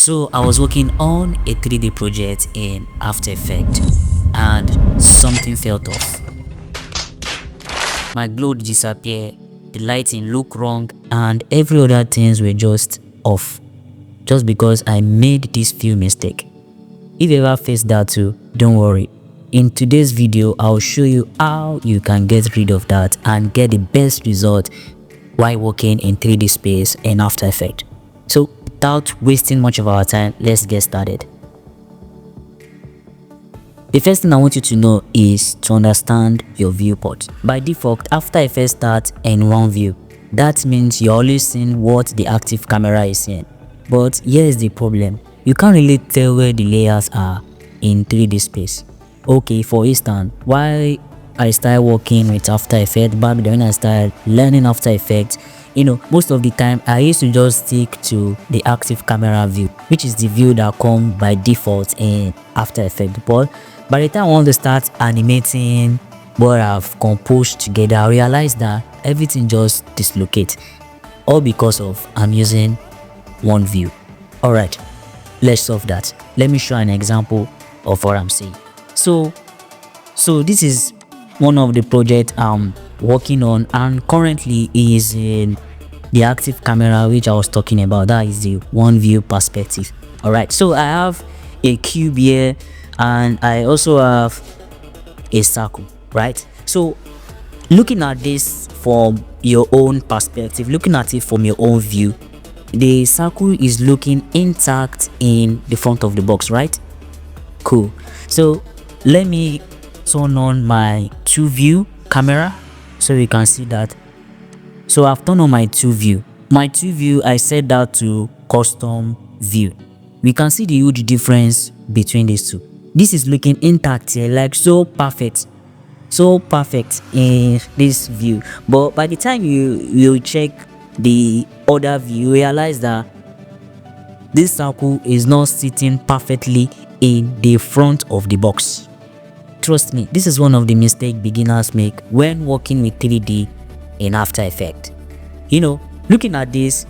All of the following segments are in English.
So I was working on a 3D project in After Effects and something felt off. My glow disappeared, the lighting looked wrong, and every other things were just off. Just because I made this few mistake. If you ever face that too, don't worry. In today's video, I'll show you how you can get rid of that and get the best result while working in 3D space in After Effects. So without wasting much of our time, let's get started. The first thing I want you to know is to understand your viewport. By default, After Effects starts in one view. That means you're always seeing what the active camera is seeing. But here is the problem. You can't really tell where the layers are in 3D space. Okay, for instance, while I started working with After Effects, back then when I started learning After Effects, most of the time I used to just stick to the active camera view, which is the view that comes by default in After Effects. But by the time I want to start animating what I've composed together, I realized that everything just dislocates, all because of I'm using one view. Alright, let's solve that. Let me show an example of what I'm saying. So this is one of the projects I'm working on, and currently is in the active camera, which I was talking about. That is the one view perspective. Alright, so I have a cube here and I also have a circle, right? So looking at this from your own perspective, looking at it from your own view, the circle is looking intact in the front of the box, right? Cool. So let me turn on my 2-view camera so you can see that. So I've turned on my 2-view. My 2-view, I set that to custom view. We can see the huge difference between these two. This is looking intact here, like so perfect in this view. But by the time you check the other view, you realize that this circle is not sitting perfectly in the front of the box. Trust me, this is one of the mistakes beginners make when working with 3D in After Effects. Looking at this,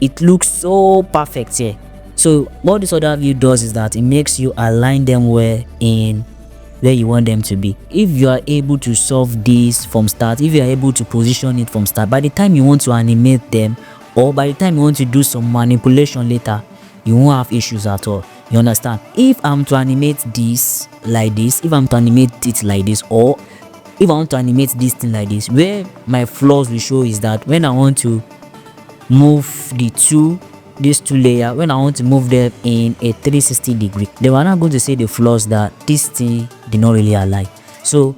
it looks so perfect here. So what this other view does is that it makes you align them where you want them to be. If you are able to solve this from start, if you are able to position it from start, by the time you want to animate them, or by the time you want to do some manipulation later, you won't have issues at all. You understand? If I'm to animate this like this, if I'm to animate it like this, or if I want to animate this thing like this, where my flaws will show is that when I want to move these two layers, when I want to move them in a 360 degree, they were not going to say the flaws that this thing did not really align. So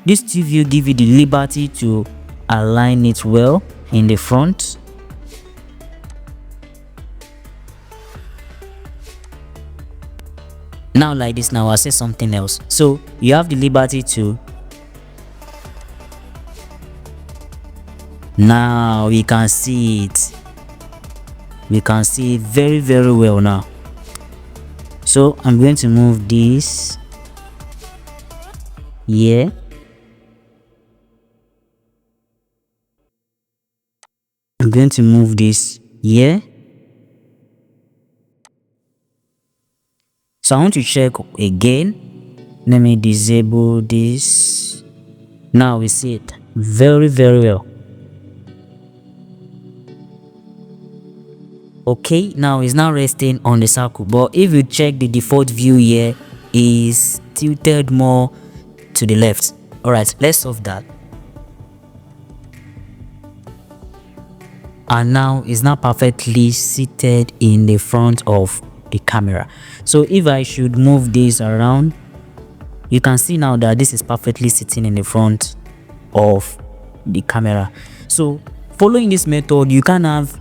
this 2-view give you the liberty to align it well in the front. Now like this, now I'll say something else. So you have the liberty to, now we can see it. We can see it very, very well now. So I'm going to move this here. I'm going to move this here. So I want to check again. Let me disable this. Now we see it very, very well. Okay, now it's now resting on the circle, but if you check the default view here, is tilted more to the left. Alright, let's solve that. And now it's now perfectly seated in the front of the camera. So if I should move this around, you can see now that this is perfectly sitting in the front of the camera. So following this method, you can have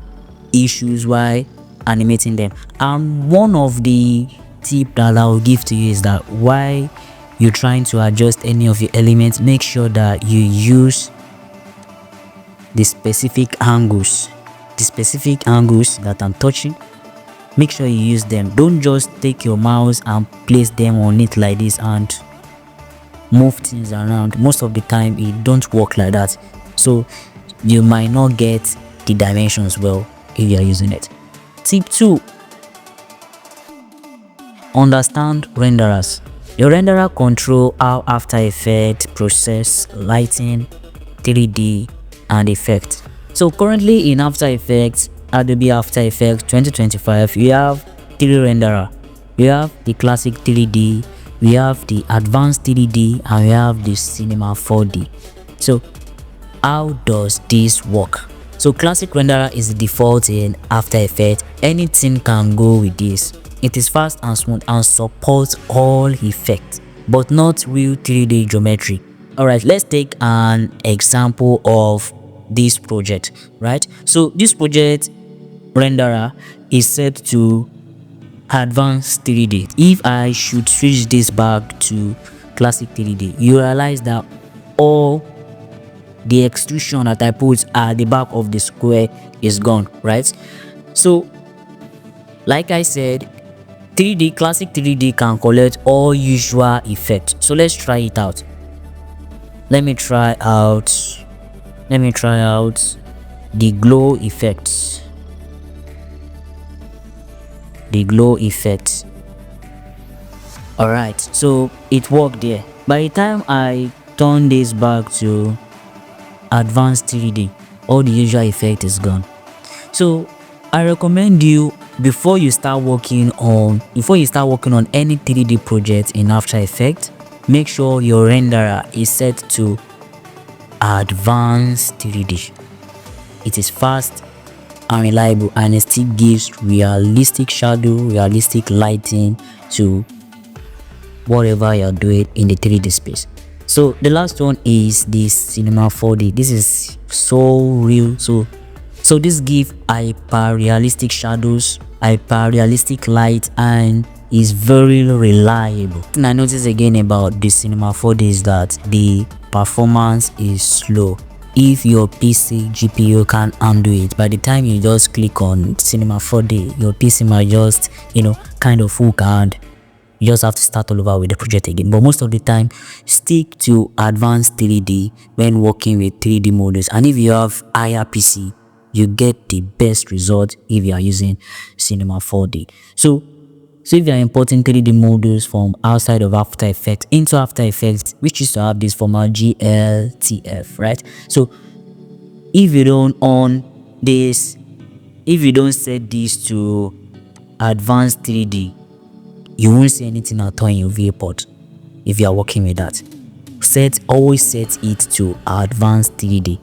issues while animating them. And one of the tips that I will give to you is that while you're trying to adjust any of your elements, make sure that you use the specific angles that I'm touching. Make sure you use them. Don't just take your mouse and place them on it like this and move things around. Most of the time it don't work like that, so you might not get the dimensions well if you are using it. Tip 2, understand renderers. Your renderer control how After Effects process lighting, 3D, and effects. So currently in After Effects, Adobe After Effects 2025, we have three renderer. We have the classic 3D, we have the advanced 3D, and we have the Cinema 4D. So how does this work? So classic renderer is the default in After Effects. Anything can go with this. It is fast and smooth and supports all effects, but not real 3D geometry. Alright, let's take an example of this project, right? So this project renderer is set to advanced 3D. If I should switch this back to classic 3D, you realize that all the extrusion that I put at the back of the square is gone, right? So like I said, 3D classic 3D can collect all usual effects. So let's try it out. Let me try out the glow effects. Alright, so it worked there. By the time I turn this back to advanced 3D, all the usual effect is gone. So I recommend you, before you start working on any 3D project in After Effects, make sure your renderer is set to advanced 3D. It is fast and reliable, and it still gives realistic shadow, realistic lighting to whatever you're doing in the 3D space. So the last one is the Cinema 4D. This is so real. So this gives hyper realistic shadows, hyper realistic light, and is very reliable. And I noticed again about the Cinema 4D is that the performance is slow. If your PC GPU can't handle it, by the time you just click on Cinema 4D, your PC might just kind of hook, and you just have to start all over with the project again. But most of the time, stick to advanced 3D when working with 3D models. And if you have higher PC, you get the best result if you are using Cinema 4D. So if you are importing 3D models from outside of After Effects into After Effects, which is to have this format GLTF, right? So if you don't set this to advanced 3D, you won't see anything at all in your viewport. If you are working with that, always set it to advanced 3D.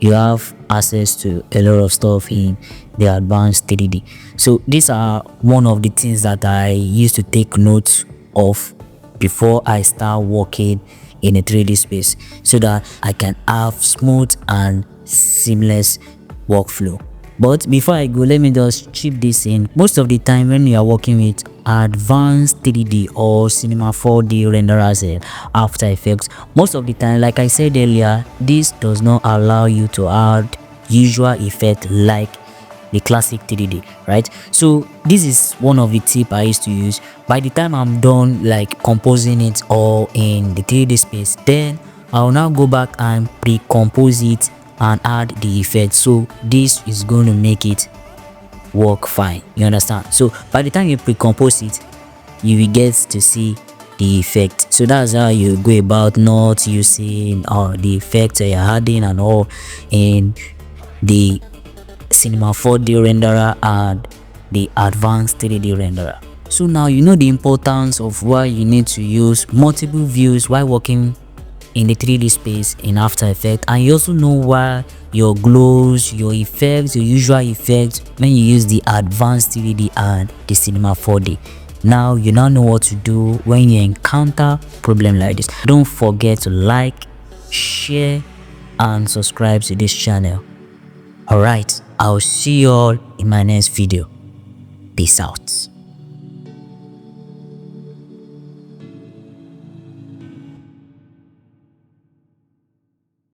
You have access to a lot of stuff in the advanced 3D. So these are one of the things that I used to take note of before I start working in a 3D space, so that I can have smooth and seamless workflow. But before I go, let me just chip this in. Most of the time when you are working with advanced 3D or Cinema 4D renderers in After Effects, most of the time, like I said earlier, this does not allow you to add usual effect like the classic 3D, right? So this is one of the tips I used to use. By the time I'm done like composing it all in the 3D space, then I'll now go back and pre-compose it and add the effect. So this is going to make it work fine, you understand? So by the time you pre-compose it, you will get to see the effect. So that's how you go about not using the effects you're adding and all in the Cinema 4D renderer and the advanced 3D renderer. So now you know the importance of why you need to use multiple views while working in the 3D space in After Effects, and you also know why your glows, your effects, your usual effects when you use the advanced 3D and the Cinema 4D. Now you now know what to do when you encounter problem like this. Don't forget to like, share, and subscribe to this channel. Alright, I'll see you all in my next video. Peace out.